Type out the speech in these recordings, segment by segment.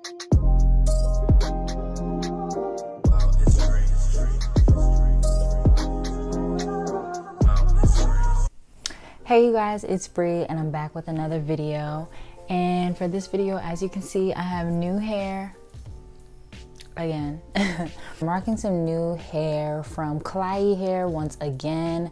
Hey you guys, it's Bree and I'm back with another video. And for this video, as you can see, I have new hair again. I'm rocking some new hair from Klaiyi hair once again.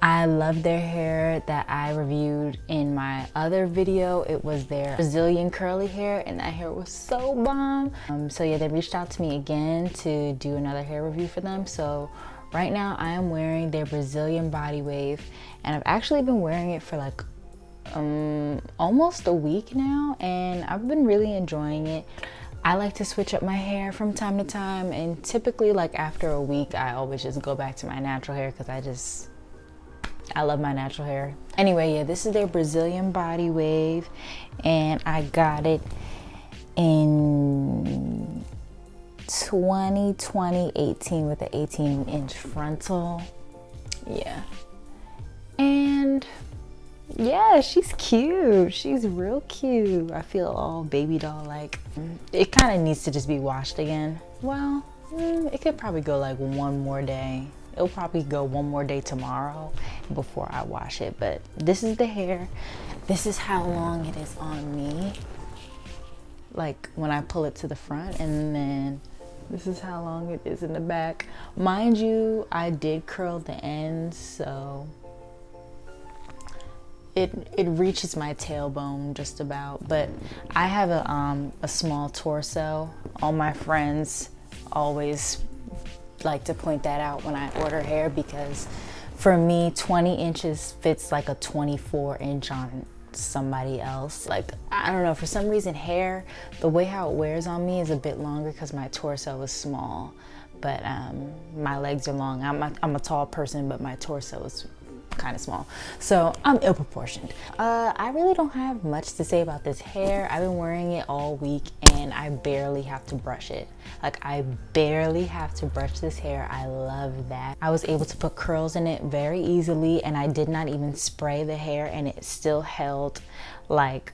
I love their hair that I reviewed in my other video. It was their Brazilian curly hair and that hair was so bomb. So yeah, they reached out to me again to do another hair review for them. So right now I am wearing their Brazilian body wave, and I've actually been wearing it for like almost a week now, and I've been really enjoying it. I like to switch up my hair from time to time, and typically like after a week I always just go back to my natural hair because I love my natural hair. Anyway, yeah, this is their Brazilian body wave, and I got it in 2018 with an 18-inch frontal. Yeah, and yeah, she's cute. She's real cute. I feel all baby doll like. It kind of needs to just be washed again. Well, it could probably go like one more day. It'll probably go one more day tomorrow before I wash it. But this is the hair. This is how long it is on me, like when I pull it to the front, and then this is how long it is in the back. Mind you, I did curl the ends, so it reaches my tailbone just about. But I have a small torso. All my friends always like to point that out when I order hair, because for me 20 inches fits like a 24-inch on somebody else. Like, I don't know, for some reason hair, the way how it wears on me is a bit longer because my torso is small, but my legs are long. I'm a tall person, but my torso is kind of small, so I'm ill proportioned. I really don't have much to say about this hair. I've been wearing it all week and I barely have to brush it. Like, I barely have to brush this hair. I love that. I was able to put curls in it very easily, and I did not even spray the hair, and it still held like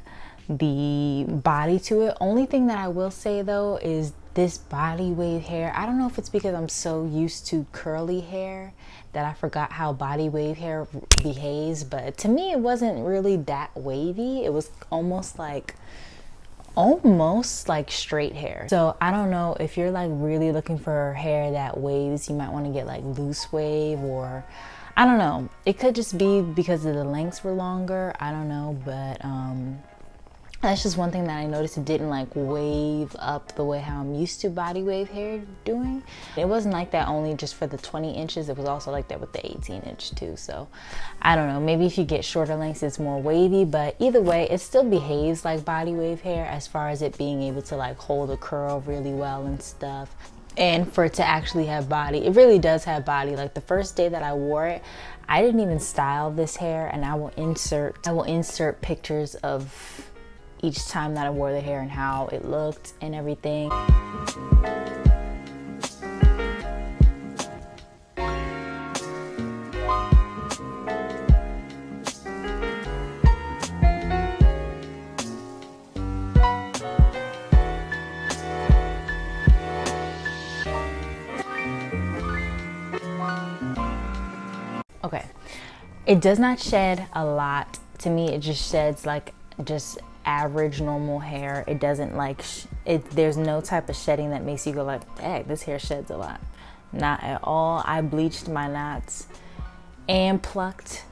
the body to it. Only thing that I will say though is this body wave hair, I don't know if it's because I'm so used to curly hair that I forgot how body wave hair behaves, but to me it wasn't really that wavy. It was almost like straight hair. So I don't know, if you're like really looking for hair that waves, you might want to get like loose wave, or I don't know, it could just be because of the lengths were longer. I don't know, but that's just one thing that I noticed. It didn't like wave up the way how I'm used to body wave hair doing. It wasn't like that only just for the 20 inches. It was also like that with the 18-inch too. So I don't know, maybe if you get shorter lengths it's more wavy, but either way it still behaves like body wave hair as far as it being able to like hold a curl really well and stuff. And for it to actually have body, it really does have body. Like the first day that I wore it, I didn't even style this hair, and I will insert pictures of each time that I wore the hair and how it looked and everything. Okay, it does not shed a lot. To me, it just sheds like just average normal hair. It doesn't like there's no type of shedding that makes you go like, dang, this hair sheds a lot. Not at all. I bleached my knots and plucked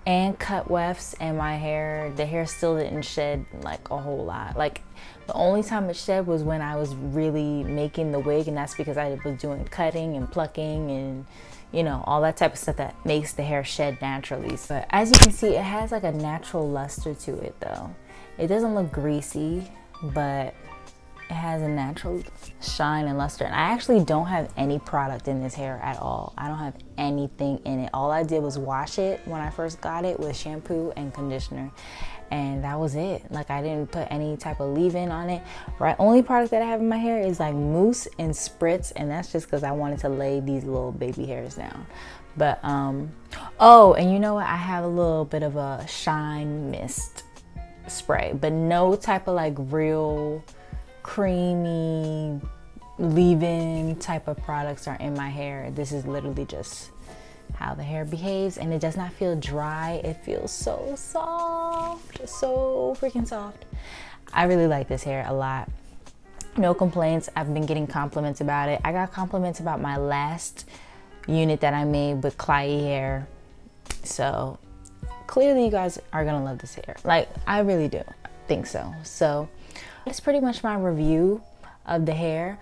and cut wefts, and the hair still didn't shed like a whole lot. Like the only time it shed was when I was really making the wig, and that's because I was doing cutting and plucking and, you know, all that type of stuff that makes the hair shed naturally. But as you can see, it has like a natural luster to it though. It doesn't look greasy, but it has a natural shine and luster. And I actually don't have any product in this hair at all. I don't have anything in it. All I did was wash it when I first got it with shampoo and conditioner, and that was it. Like, I didn't put any type of leave-in on it. Right, only product that I have in my hair is like mousse and spritz, and that's just because I wanted to lay these little baby hairs down. But oh, and you know what, I have a little bit of a shine mist spray, but no type of like real creamy leave-in type of products are in my hair. This is literally just how the hair behaves, and it does not feel dry. It feels so soft, just so freaking soft. I really like this hair a lot. No complaints. I've been getting compliments about it. I got compliments about my last unit that I made with Klaiyi hair. So clearly you guys are gonna love this hair. Like, I really do think so. So that's pretty much my review of the hair.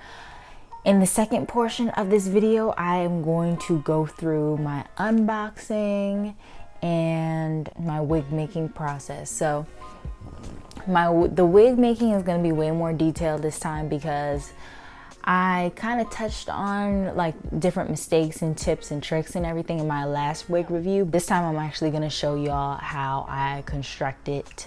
In the second portion of this video, I am going to go through my unboxing and my wig making process. So the wig making is going to be way more detailed this time because I kind of touched on like different mistakes and tips and tricks and everything in my last wig review. This time I'm actually going to show y'all how I construct it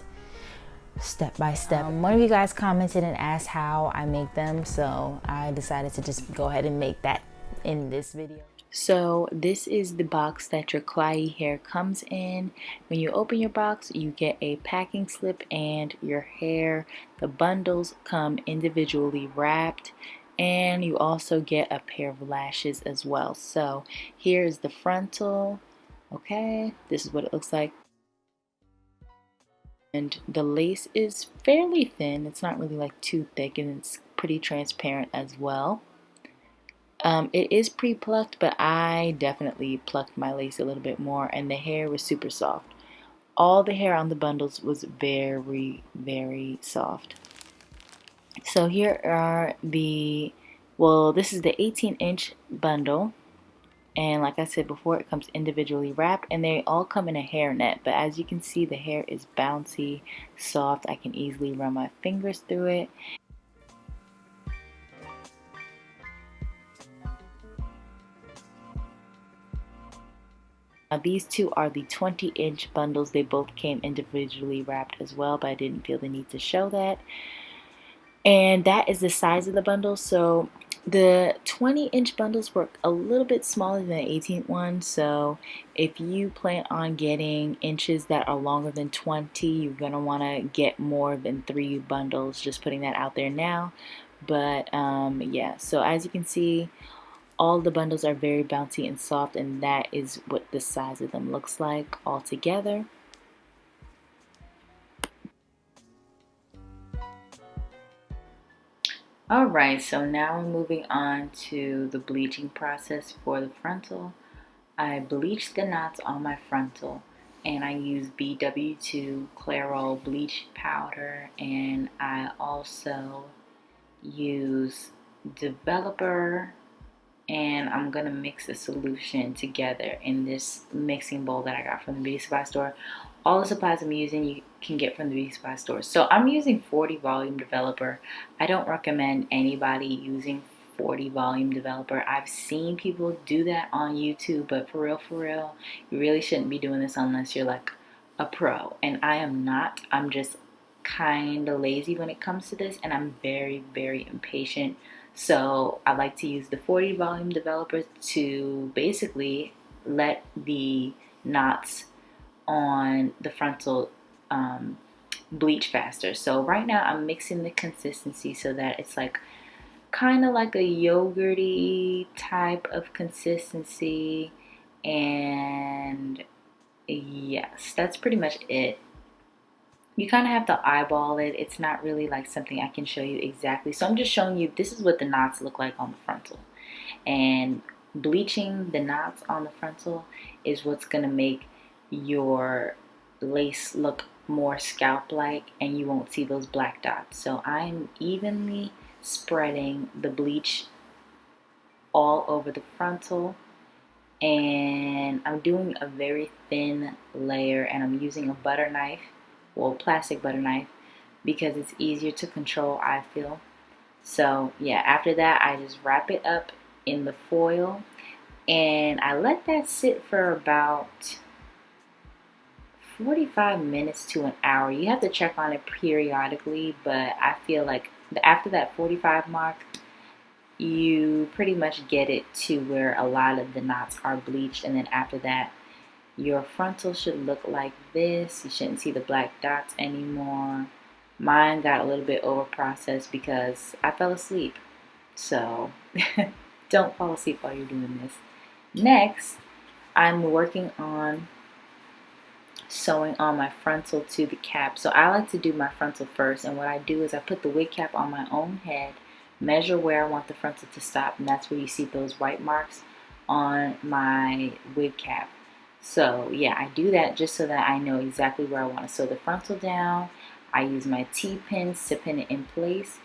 step by step. One of you guys commented and asked how I make them, so I decided to just go ahead and make that in this video. So this is the box that your Klaiyi hair comes in. When you open your box, you get a packing slip and your hair. The bundles come individually wrapped, and you also get a pair of lashes as well. So here's the frontal. Okay, this is what it looks like. And the lace is fairly thin. It's not really like too thick, and it's pretty transparent as well. It is pre-plucked, but I definitely plucked my lace a little bit more, and the hair was super soft. All the hair on the bundles was very, very soft. So here are this is the 18-inch bundle. And like I said before, it comes individually wrapped, and they all come in a hair net. But as you can see, the hair is bouncy, soft. I can easily run my fingers through it. Now these two are the 20-inch bundles. They both came individually wrapped as well, but I didn't feel the need to show that. And that is the size of the bundle. So the 20-inch bundles were a little bit smaller than the 18 one. So if you plan on getting inches that are longer than 20, you're going to want to get more than 3 bundles. Just putting that out there now. But yeah, so as you can see, all the bundles are very bouncy and soft, and that is what the size of them looks like all together. Alright, so now we're moving on to the bleaching process for the frontal. I bleached the knots on my frontal, and I use BW2 Clairol bleach powder, and I also use developer, and I'm gonna mix the solution together in this mixing bowl that I got from the beauty supply store. All the supplies I'm using you can get from the beauty supply store. So I'm using 40 volume developer. I don't recommend anybody using 40 volume developer. I've seen people do that on YouTube, but for real, you really shouldn't be doing this unless you're like a pro. And I am not. I'm just kind of lazy when it comes to this, and I'm very, very impatient. So I like to use the 40 volume developer to basically let the knots on the frontal bleach faster. So right now I'm mixing the consistency so that it's like kind of like a yogurty type of consistency, and yes, that's pretty much it. You kind of have to eyeball it. It's not really like something I can show you exactly. So I'm just showing you, this is what the knots look like on the frontal. And bleaching the knots on the frontal is what's going to make your lace look more scalp-like, and you won't see those black dots. So I'm evenly spreading the bleach all over the frontal, and I'm doing a very thin layer, and I'm using a butter knife, well, plastic butter knife, because it's easier to control, I feel. So yeah, after that I just wrap it up in the foil, and I let that sit for about 45 minutes to an hour. You have to check on it periodically, but I feel like after that 45 mark, you pretty much get it to where a lot of the knots are bleached, and then after that your frontal should look like this. You shouldn't see the black dots anymore. Mine got a little bit over processed because I fell asleep. So don't fall asleep while you're doing this. Next, I'm working on sewing on my frontal to the cap. So I like to do my frontal first, and what I do is I put the wig cap on my own head, measure where I want the frontal to stop, and that's where you see those white marks on my wig cap. So yeah, I do that just so that I know exactly where I want to sew the frontal down. I use my T-pins to pin it in place,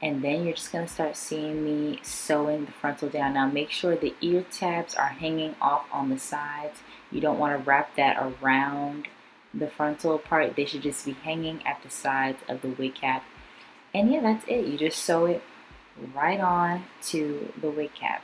and then you're just going to start seeing me sewing the frontal down. Now make sure the ear tabs are hanging off on the sides. You don't want to wrap that around the frontal part. They should just be hanging at the sides of the wig cap. And yeah, that's it. You just sew it right on to the wig cap.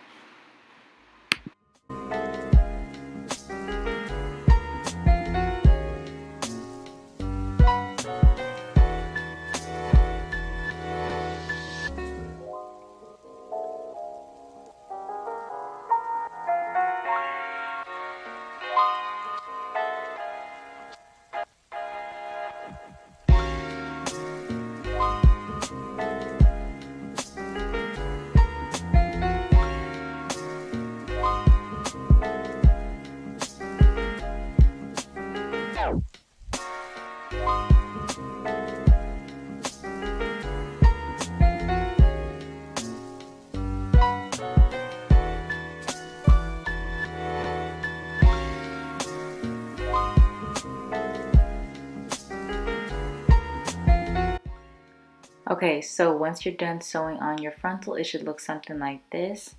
Okay, so once you're done sewing on your frontal, it should look something like this.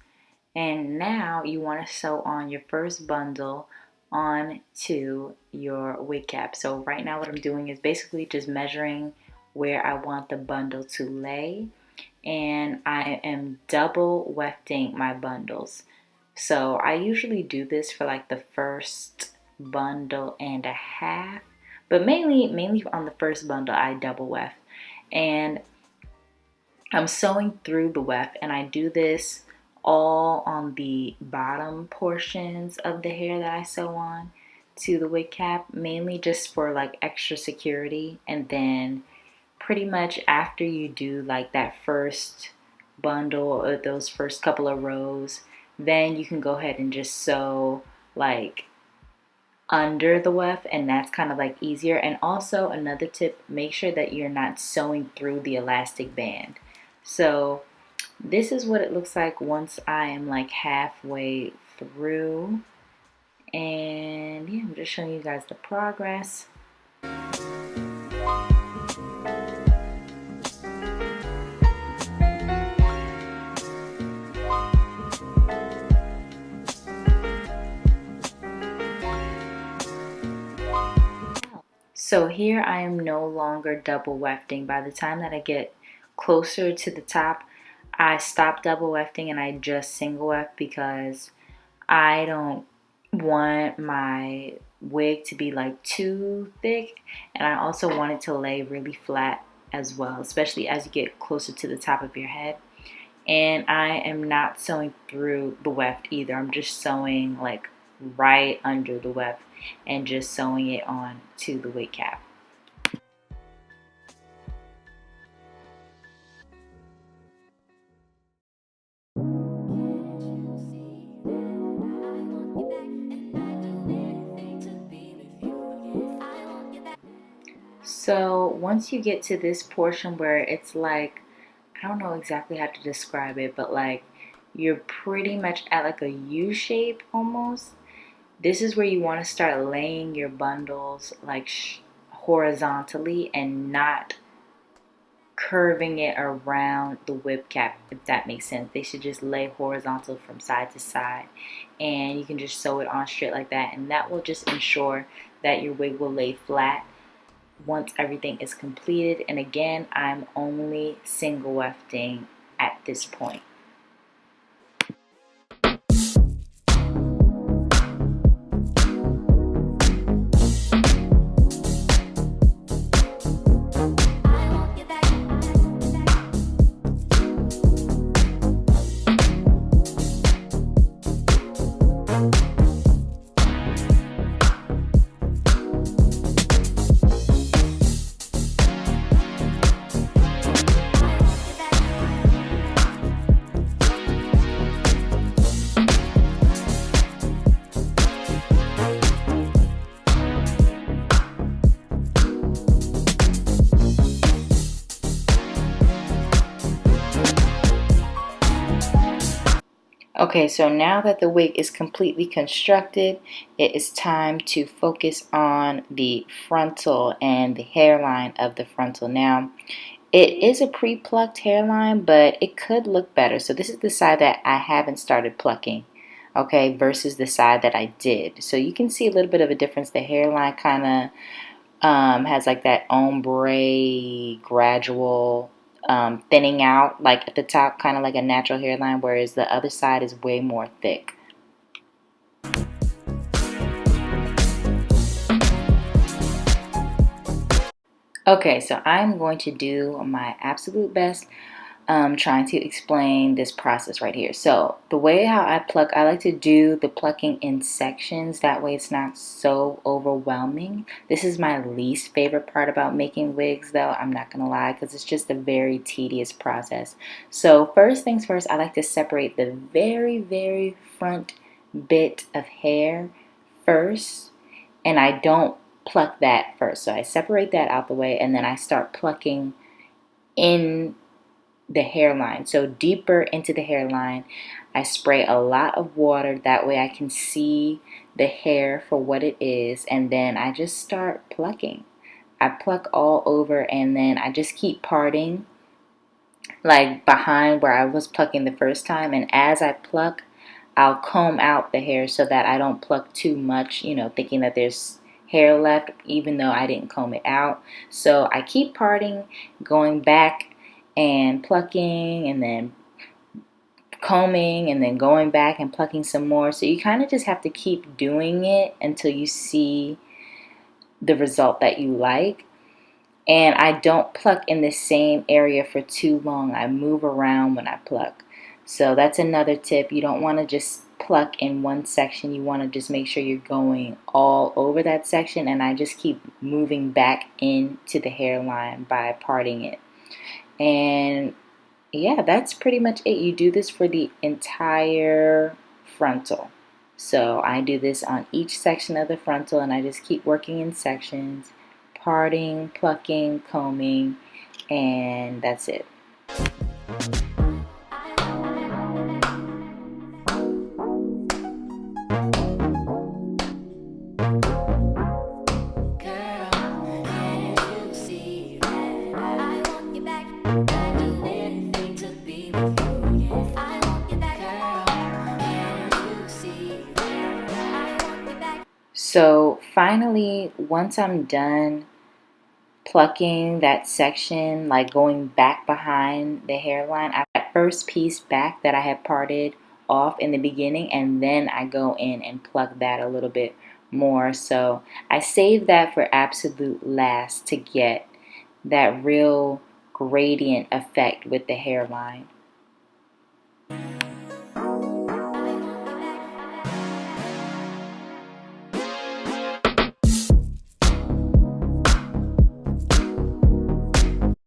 And now you want to sew on your first bundle onto your wig cap. So right now what I'm doing is basically just measuring where I want the bundle to lay. And I am double wefting my bundles. So I usually do this for like the first bundle and a half. But mainly on the first bundle I double weft. And I'm sewing through the weft, and I do this all on the bottom portions of the hair that I sew on to the wig cap, mainly just for like extra security. And then pretty much after you do like that first bundle or those first couple of rows, then you can go ahead and just sew like under the weft, and that's kind of like easier. And also another tip, make sure that you're not sewing through the elastic band. So this is what it looks like once I am like halfway through. And yeah, I'm just showing you guys the progress. So here I am no longer double wefting. By the time that I get closer to the top, I stop double wefting and I just single weft because I don't want my wig to be like too thick, and I also want it to lay really flat as well, especially as you get closer to the top of your head. And I am not sewing through the weft either. I'm just sewing like right under the weft and just sewing it on to the wig cap. So once you get to this portion where it's like, I don't know exactly how to describe it, but like you're pretty much at like a U shape almost. This is where you want to start laying your bundles like horizontally and not curving it around the wig cap, if that makes sense. They should just lay horizontal from side to side, and you can just sew it on straight like that, and that will just ensure that your wig will lay flat once everything is completed. And again, I'm only single wefting at this point. Okay, so now that the wig is completely constructed, it is time to focus on the frontal and the hairline of the frontal. Now, it is a pre-plucked hairline, but it could look better. So this is the side that I haven't started plucking, okay, versus the side that I did. So you can see a little bit of a difference. The hairline kind of has like that ombre gradual thinning out, like at the top, kind of like a natural hairline, whereas the other side is way more thick. Okay, so I'm going to do my absolute best trying to explain this process right here. So the way how I pluck, I like to do the plucking in sections. That way it's not so overwhelming. This is my least favorite part about making wigs though, I'm not gonna lie, because it's just a very tedious process. So first things first, I like to separate the very front bit of hair first, and I don't pluck that first. So I separate that out the way, and then I start plucking in the hairline. So deeper into the hairline, I spray a lot of water. That way I can see the hair for what it is, and then I just start plucking. I pluck all over, and then I just keep parting like behind where I was plucking the first time, and as I pluck, I'll comb out the hair so that I don't pluck too much, you know, thinking that there's hair left even though I didn't comb it out. So I keep parting, going back and plucking, and then combing, and then going back and plucking some more. So you kind of just have to keep doing it until you see the result that you like. And I don't pluck in the same area for too long. I move around when I pluck. So that's another tip. You don't want to just pluck in one section. You want to just make sure you're going all over that section. And I just keep moving back into the hairline by parting it. And yeah, that's pretty much it. You do this for the entire frontal. So I do this on each section of the frontal, and I just keep working in sections, parting, plucking, combing, and that's it. So finally, once I'm done plucking that section, like going back behind the hairline, I have that first piece back that I had parted off in the beginning, and then I go in and pluck that a little bit more. So I save that for absolute last to get that real gradient effect with the hairline.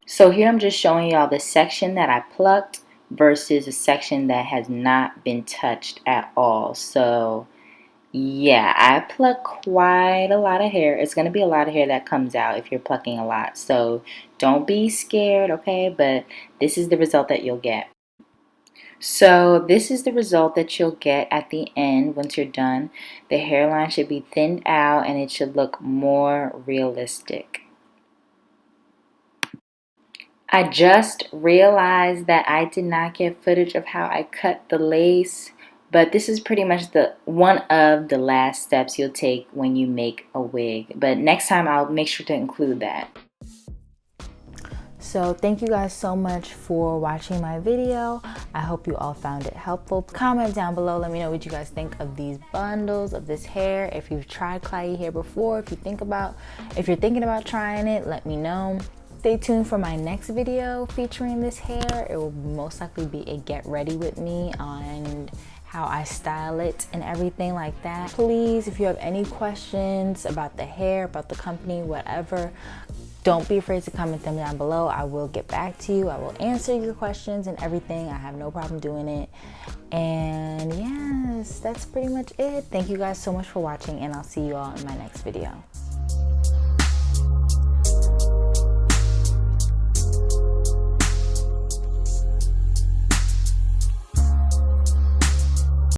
So here I'm just showing y'all the section that I plucked versus a section that has not been touched at all. So yeah, I pluck quite a lot of hair. It's going to be a lot of hair that comes out if you're plucking a lot. So don't be scared, okay? But this is the result that you'll get. So this is the result that you'll get at the end once you're done. The hairline should be thinned out, and it should look more realistic. I just realized that I did not get footage of how I cut the lace, but this is pretty much one of the last steps you'll take when you make a wig. But next time I'll make sure to include that. So thank you guys so much for watching my video. I hope you all found it helpful. Comment down below, let me know what you guys think of these bundles, of this hair. If you've tried Klaiyi hair before, if you're thinking about trying it, let me know. Stay tuned for my next video featuring this hair. It will most likely be a get ready with me on how I style it and everything like that. Please, if you have any questions about the hair, about the company, whatever, don't be afraid to comment them down below. I will get back to you. I will answer your questions and everything. I have no problem doing it. And yes, that's pretty much it. Thank you guys so much for watching, and I'll see you all in my next video.